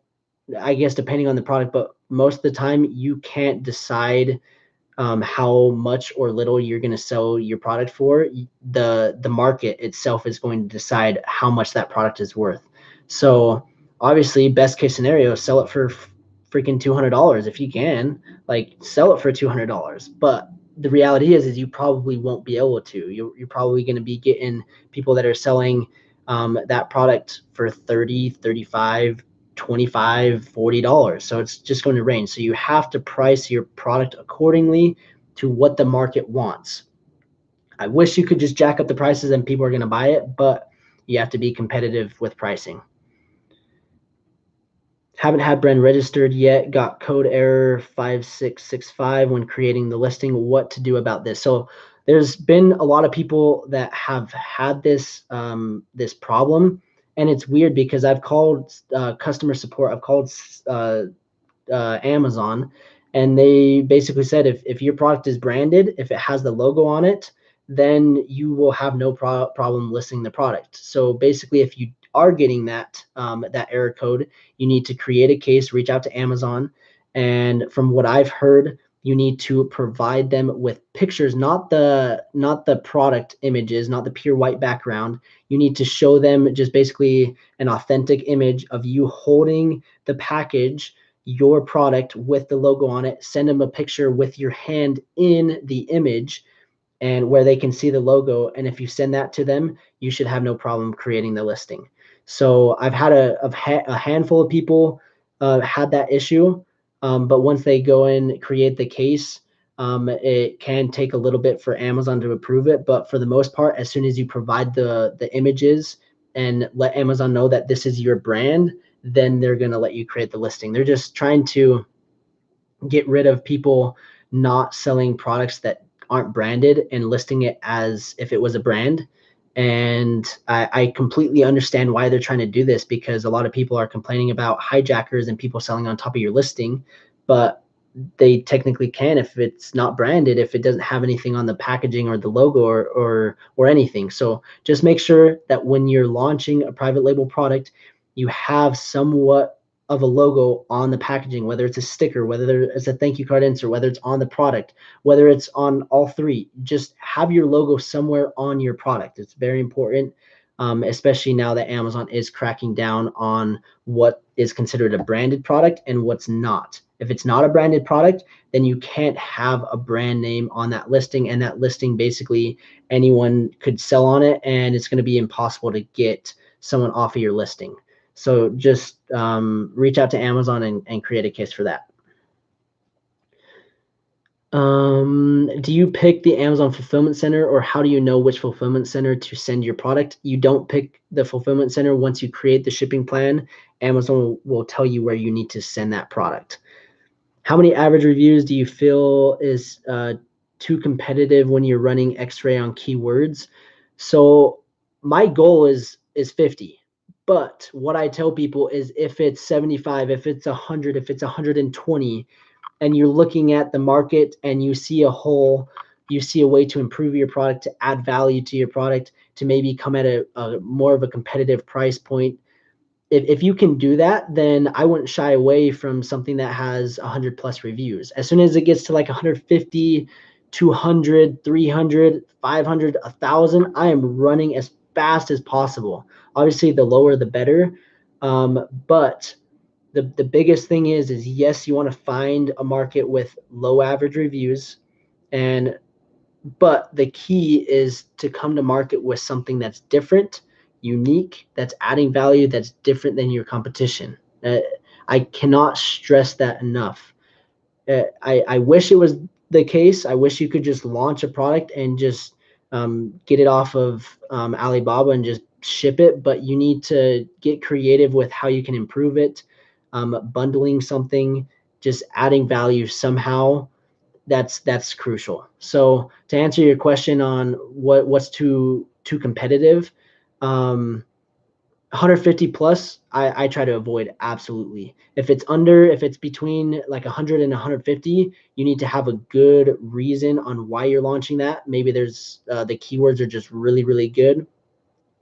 I guess, depending on the product, but most of the time you can't decide how much or little you're going to sell your product for. The market itself is going to decide how much that product is worth. So obviously, best case scenario, sell it for freaking $200 if you can. Like, sell it for $200. But the reality is you probably won't be able to. You're probably going to be getting people that are selling that product for 30, 35, 25, $40. So it's just going to range. So you have to price your product accordingly to what the market wants. I wish you could just jack up the prices and people are going to buy it, but you have to be competitive with pricing. Haven't had brand registered yet. Got code error 5665 when creating the listing. What to do about this? So there's been a lot of people that have had this this problem, and it's weird because I've called customer support. I've called Amazon, and they basically said if your product is branded, if it has the logo on it, then you will have no problem listing the product. So basically, if you are getting that that error code, you need to create a case, reach out to Amazon, and from what I've heard, you need to provide them with pictures, not the product images, not the pure white background. You need to show them just basically an authentic image of you holding the package, your product with the logo on it. Send them a picture with your hand in the image and where they can see the logo. And if you send that to them, you should have no problem creating the listing. So I've had a handful of people had that issue, but once they go and create the case, it can take a little bit for Amazon to approve it. But for the most part, as soon as you provide the images and let Amazon know that this is your brand, then they're going to let you create the listing. They're just trying to get rid of people not selling products that aren't branded and listing it as if it was a brand. And I completely understand why they're trying to do this, because a lot of people are complaining about hijackers and people selling on top of your listing, but they technically can if it's not branded, if it doesn't have anything on the packaging or the logo or anything. So just make sure that when you're launching a private label product, you have somewhat of a logo on the packaging, whether it's a sticker, whether it's a thank you card insert, whether it's on the product, whether it's on all three. Just have your logo somewhere on your product. It's very important, especially now that Amazon is cracking down on what is considered a branded product and what's not. If it's not a branded product, then you can't have a brand name on that listing, and that listing basically anyone could sell on it, and it's going to be impossible to get someone off of your listing. So just reach out to Amazon and create a case for that. Do you pick the Amazon fulfillment center, or how do you know which fulfillment center to send your product? You don't pick the fulfillment center. Once you create the shipping plan, Amazon will tell you where you need to send that product. How many average reviews do you feel is too competitive when you're running X-ray on keywords? So my goal is 50. But what I tell people is if it's 75, if it's 100, if it's 120, and you're looking at the market and you see a hole, you see a way to improve your product, to add value to your product, to maybe come at a more of a competitive price point. If you can do that, then I wouldn't shy away from something that has 100 plus reviews. As soon as it gets to like 150, 200, 300, 500, 1,000, I am running as fast as possible. Obviously, the lower the better, but the biggest thing is yes, you want to find a market with low average reviews, and but the key is to come to market with something that's different, unique, that's adding value, that's different than your competition. I cannot stress that enough. I wish it was the case. I wish you could just launch a product and just get it off of Alibaba and just ship it, but you need to get creative with how you can improve it, bundling something, just adding value somehow. That's crucial. So to answer your question on what's too competitive, 150 plus, I try to avoid absolutely. If it's between like 100 and 150, you need to have a good reason on why you're launching that. Maybe there's the keywords are just really, really good.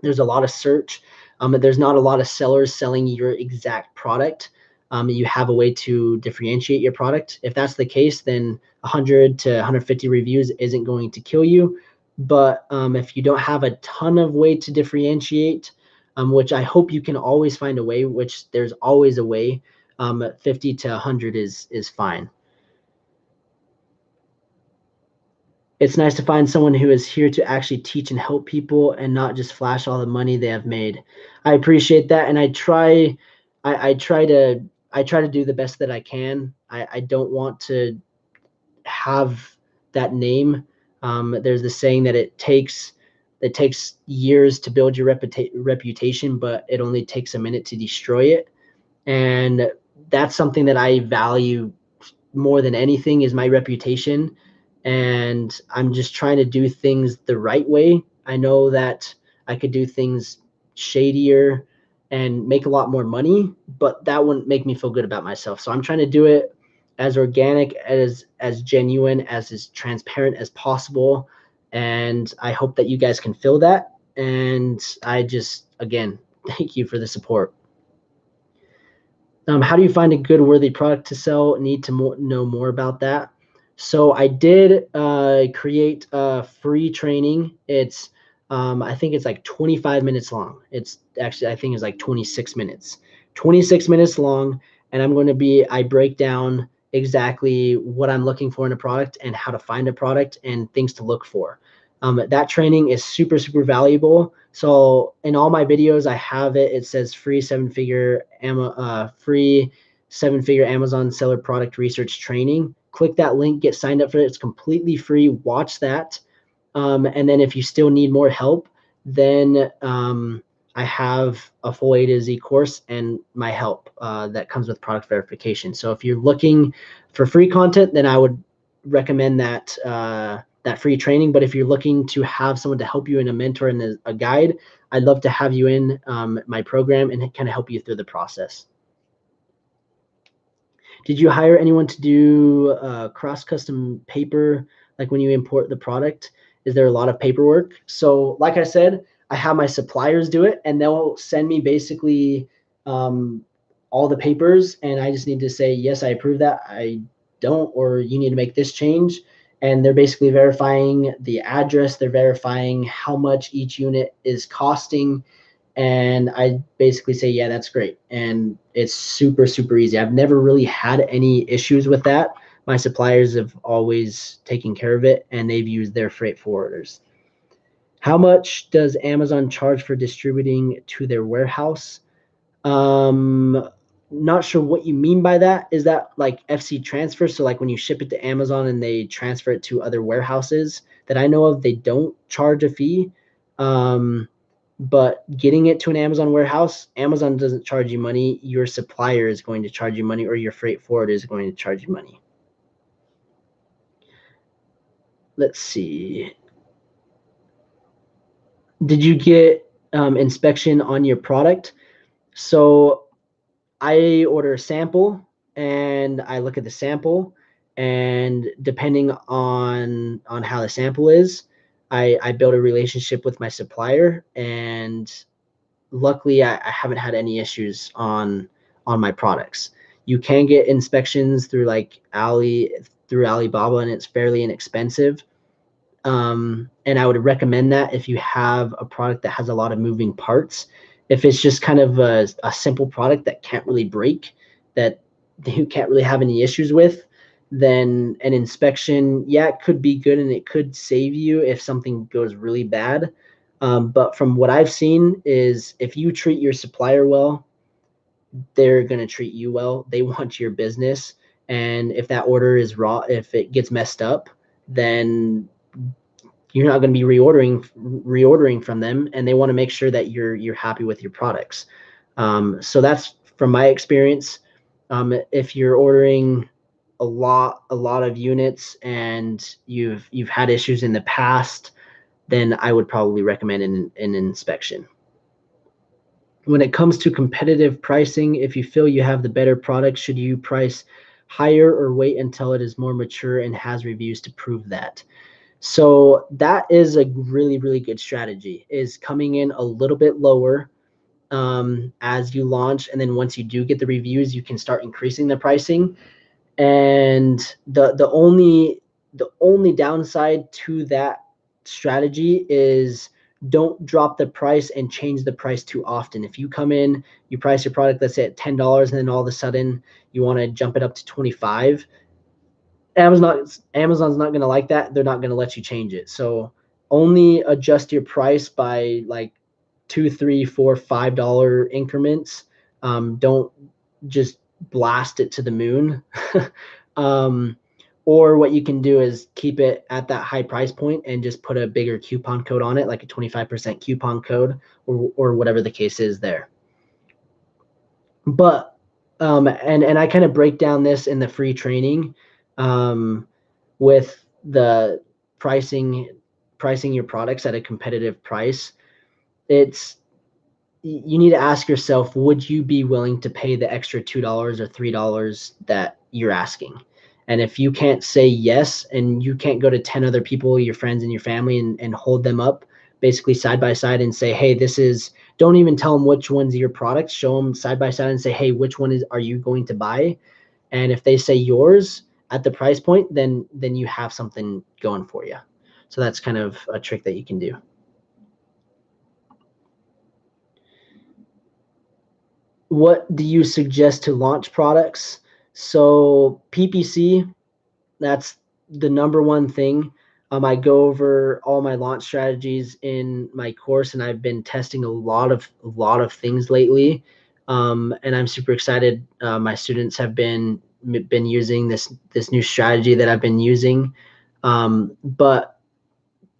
There's a lot of search. There's not a lot of sellers selling your exact product. You have a way to differentiate your product. If that's the case, then 100 to 150 reviews isn't going to kill you. But if you don't have a ton of way to differentiate, which I hope you can always find a way, which there's always a way, 50 to 100 is fine. It's nice to find someone who is here to actually teach and help people and not just flash all the money they have made. I appreciate that, and I try to do the best that I can. I don't want to have that name. There's the saying that it takes years to build your reputation, but it only takes a minute to destroy it. And that's something that I value more than anything is my reputation. And I'm just trying to do things the right way. I know that I could do things shadier and make a lot more money, but that wouldn't make me feel good about myself. So I'm trying to do it as organic, as genuine, as transparent as possible. And I hope that you guys can feel that. And I just, again, thank you for the support. How do you find a good worthy product to sell? Need to know more about that. So I did create a free training. It's I think it's like 25 minutes long. It's actually I think it's like 26 minutes. 26 minutes long, and I break down exactly what I'm looking for in a product and how to find a product and things to look for. That training is super, super valuable. So in all my videos, I have it. It says free seven-figure Amazon seller product research training. Click that link, get signed up for it. It's completely free. Watch that. And then if you still need more help, then I have a full A to Z course and my help that comes with product verification. So if you're looking for free content, then I would recommend that free training. But if you're looking to have someone to help you and a mentor and a guide, I'd love to have you in my program and kind of help you through the process. Did you hire anyone to do cross custom paper, like when you import the product? Is there a lot of paperwork? So like I said, I have my suppliers do it, and they'll send me basically all the papers, and I just need to say, yes, I approve that. I don't, or you need to make this change. And they're basically verifying the address. They're verifying how much each unit is costing. And I basically say, yeah, that's great. And it's super, super easy. I've never really had any issues with that. My suppliers have always taken care of it, and they've used their freight forwarders. How much does Amazon charge for distributing to their warehouse? Not sure what you mean by that. Is that like FC transfer? So like when you ship it to Amazon and they transfer it to other warehouses that I know of, they don't charge a fee. But getting it to an Amazon warehouse, Amazon doesn't charge you money. Your supplier is going to charge you money, or your freight forwarder is going to charge you money. Let's see. Did you get inspection on your product? So I order a sample and I look at the sample, and depending on how the sample is, I build a relationship with my supplier, and luckily I haven't had any issues on my products. You can get inspections through through Alibaba, and it's fairly inexpensive. And I would recommend that if you have a product that has a lot of moving parts. If it's just kind of a simple product that can't really break, that you can't really have any issues with, then an inspection, yeah, it could be good and it could save you if something goes really bad. But from what I've seen is if you treat your supplier well, they're going to treat you well. They want your business. And if that order is raw, if it gets messed up, then you're not going to be reordering from them, and they want to make sure that you're happy with your products. So that's from my experience. If you're ordering a lot of units and you've had issues in the past, then I would probably recommend an inspection. When it comes to competitive pricing, if you feel you have the better product, should you price higher or wait until it is more mature and has reviews to prove that? So that is a really, really good strategy, is coming in a little bit lower as you launch. And then once you do get the reviews, you can start increasing the pricing. And the only downside to that strategy is don't drop the price and change the price too often. If you come in, you price your product, let's say at $10, and then all of a sudden you want to jump it up to 25, Amazon's not going to like that. They're not going to let you change it. So only adjust your price by like $2, $3, $4, $5 increments. Don't just blast it to the moon. um, or what you can do is keep it at that high price point and just put a bigger coupon code on it, like a 25% coupon code, or whatever the case is there. But and I kind of break down this in the free training with the pricing your products at a competitive price. It's You need to ask yourself, would you be willing to pay the extra $2 or $3 that you're asking? And if you can't say yes, and you can't go to 10 other people, your friends and your family, and hold them up basically side by side and say, hey, don't even tell them which one's your product. Show them side by side and say, hey, which one are you going to buy? And if they say yours at the price point, then you have something going for you. So that's kind of a trick that you can do. What do you suggest to launch products? So PPC, that's the number one thing. I go over all my launch strategies in my course, and I've been testing a lot of things lately. And I'm super excited. My students have been using this new strategy that I've been using. But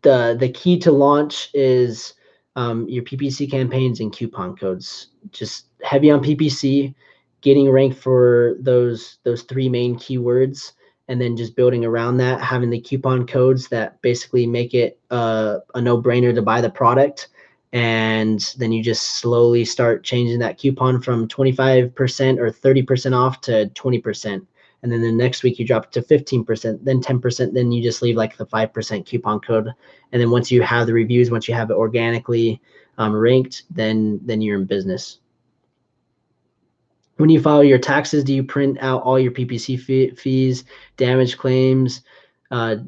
the key to launch is your PPC campaigns and coupon codes. Just heavy on PPC, getting ranked for those three main keywords, and then just building around that, having the coupon codes that basically make it a no-brainer to buy the product. And then you just slowly start changing that coupon from 25% or 30% off to 20%. And then the next week you drop it to 15%, then 10%, then you just leave like the 5% coupon code. And then once you have the reviews, once you have it organically ranked, then you're in business. When you file your taxes, do you print out all your PPC fees, damage claims,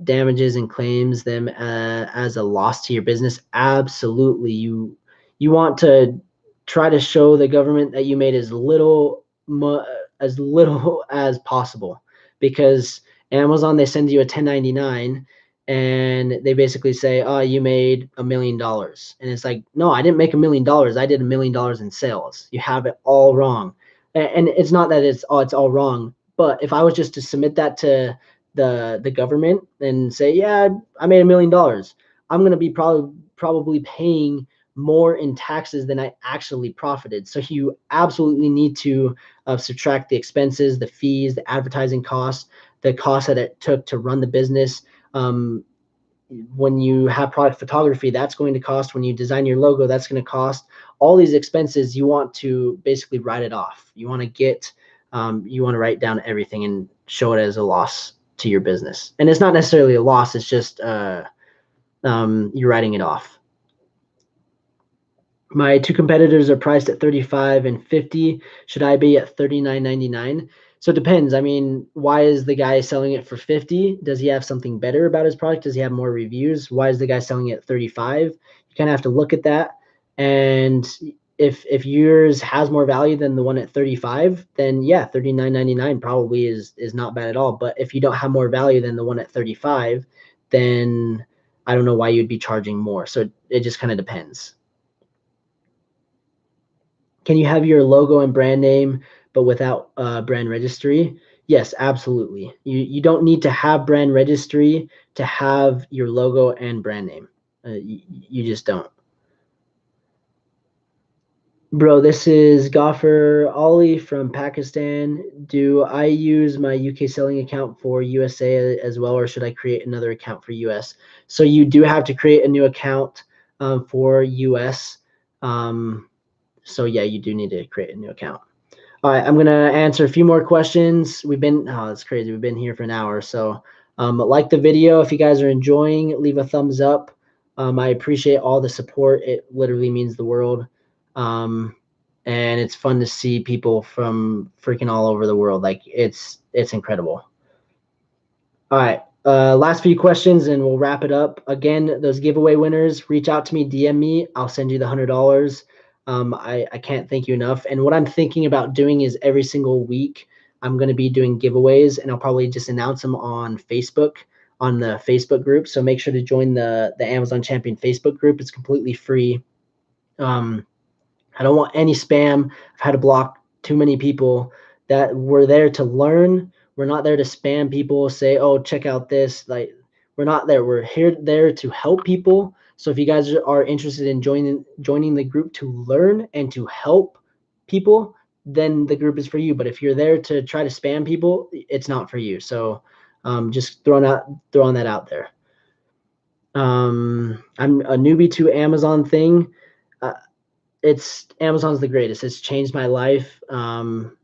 damages, and claims them as a loss to your business? Absolutely. You want to try to show the government that you made as little as possible, because Amazon, they send you a 1099 and they basically say, oh, you made $1 million. And it's like, no, I didn't make $1 million. I did $1 million in sales. You have it all wrong. And it's not that it's all wrong, but if I was just to submit that to the government and say, yeah, I made $1 million, I'm going to be probably paying more in taxes than I actually profited. So you absolutely need to subtract the expenses, the fees, the advertising costs, the cost that it took to run the business. When you have product photography, that's going to cost. When you design your logo, that's going to cost. All these expenses, you want to basically write it off. You want to write down everything and show it as a loss to your business. And it's not necessarily a loss. It's just you're writing it off. My two competitors are priced at 35 and 50. Should I be at 39.99? So it depends. I mean, why is the guy selling it for 50? Does he have something better about his product? Does he have more reviews? Why is the guy selling it at 35? You kind of have to look at that. And if yours has more value than the one at 35, then yeah, 39.99 probably is not bad at all. But if you don't have more value than the one at 35, then I don't know why you'd be charging more. So it just kind of depends. Can you have your logo and brand name but without brand registry? Yes, absolutely. You don't need to have brand registry to have your logo and brand name. You just don't. Bro, this is Gaffer Ali from Pakistan. Do I use my UK selling account for USA as well, or should I create another account for US? So you do have to create a new account for US. So yeah, you do need to create a new account. All right, I'm gonna answer a few more questions. That's crazy. We've been here for an hour. So like the video if you guys are enjoying, leave a thumbs up. I appreciate all the support. It literally means the world. Um, and it's fun to see people from freaking all over the world. Like it's incredible. All right. Last few questions and we'll wrap it up. Again, those giveaway winners, reach out to me, DM me. I'll send you the $100. I can't thank you enough. And what I'm thinking about doing is every single week, I'm going to be doing giveaways and I'll probably just announce them on Facebook, on the Facebook group. So make sure to join the Amazon Champion Facebook group. It's completely free. I don't want any spam. I've had to block too many people that were there to learn. We're not there to spam people, say, oh, check out this. Like, we're not there. We're there to help people. So if you guys are interested in joining the group to learn and to help people, then the group is for you. But if you're there to try to spam people, it's not for you. So just throwing that out there. I'm a newbie to Amazon thing. Uh, Amazon's the greatest. It's changed my life.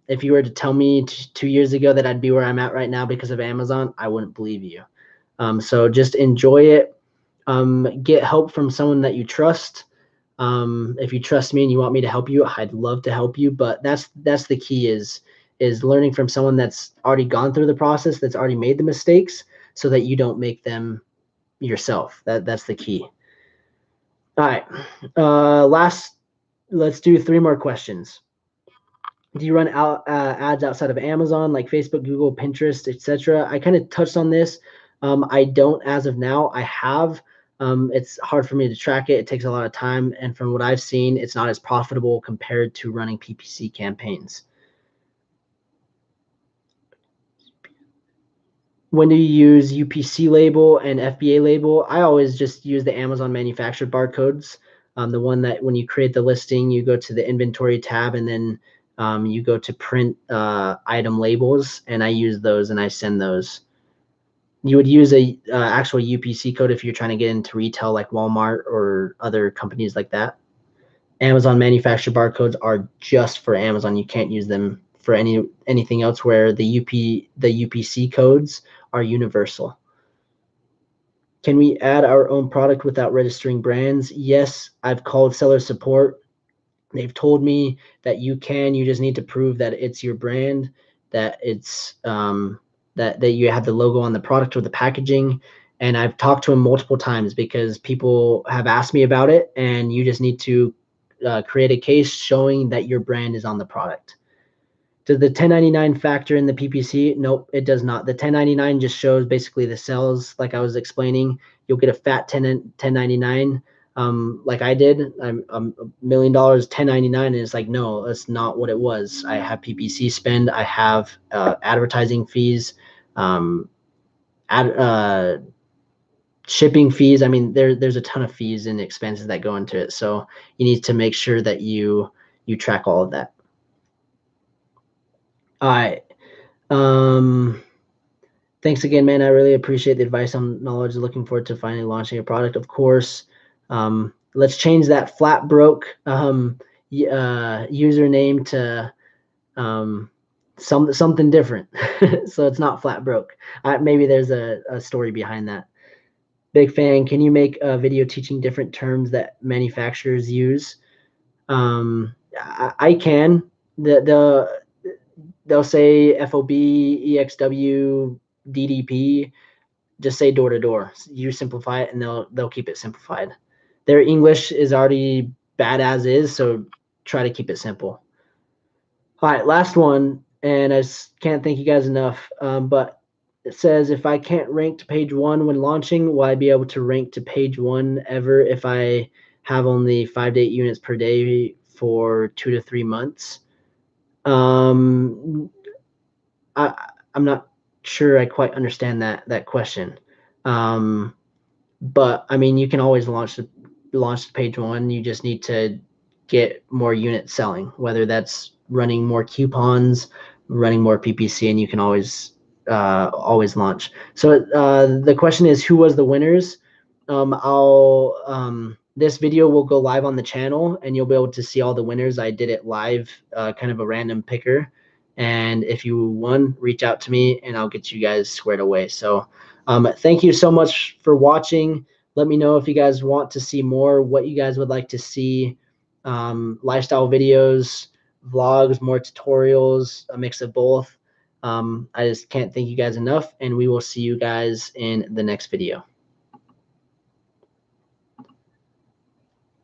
If you were to tell me 2 years ago that I'd be where I'm at right now because of Amazon, I wouldn't believe you. So just enjoy it. Get help from someone that you trust. If you trust me and you want me to help you, I'd love to help you. But that's the key is learning from someone that's already gone through the process, that's already made the mistakes, so that you don't make them yourself. That's the key. All right. Let's do 3 more questions. Do you run ads outside of Amazon like Facebook, Google, Pinterest, etc.? I kind of touched on this. I don't as of now. I have. It's hard for me to track it. It takes a lot of time. And from what I've seen, it's not as profitable compared to running PPC campaigns. When do you use UPC label and FBA label? I always just use the Amazon manufactured barcodes. The one that when you create the listing, you go to the inventory tab and then you go to print item labels, and I use those and I send those. You would use a actual UPC code if you're trying to get into retail like Walmart or other companies like that. Amazon manufactured barcodes are just for Amazon. You can't use them for anything else where the UPC codes are universal. Can we add our own product without registering brands? Yes, I've called seller support. They've told me that you can. You just need to prove that it's your brand, that it's that you have the logo on the product or the packaging. And I've talked to them multiple times because people have asked me about it, and you just need to create a case showing that your brand is on the product. Does the 1099 factor in the PPC? Nope, it does not. The 1099 just shows basically the sales, like I was explaining. You'll get a fat 1099, like I did. I'm $1 million 1099, and it's like, no, that's not what it was. I have PPC spend. I have advertising fees, shipping fees. I mean, there's a ton of fees and expenses that go into it. So you need to make sure that you track all of that. All right. Thanks again, man. I really appreciate the advice on knowledge. Looking forward to finally launching a product, of course. Let's change that flat broke username to something different. So it's not flat broke. Maybe there's a story behind that. Big fan. Can you make a video teaching different terms that manufacturers use? I can. They'll say FOB, EXW, DDP. Just say door to door. You simplify it, and they'll keep it simplified. Their English is already bad as is, so try to keep it simple. All right, last one, and I can't thank you guys enough. But it says, if I can't rank to page 1 when launching, will I be able to rank to page 1 ever if I have only 5 to 8 units per day for 2 to 3 months. I'm not sure I quite understand that question. But I mean, you can always launch the page one. You just need to get more units selling, whether that's running more coupons, running more PPC, and you can always launch. So the question is, who was the winners? This video will go live on the channel, and you'll be able to see all the winners. I did it live, kind of a random picker. And if you won, reach out to me, and I'll get you guys squared away. So thank you so much for watching. Let me know if you guys want to see more, what you guys would like to see, lifestyle videos, vlogs, more tutorials, a mix of both. I just can't thank you guys enough, and we will see you guys in the next video.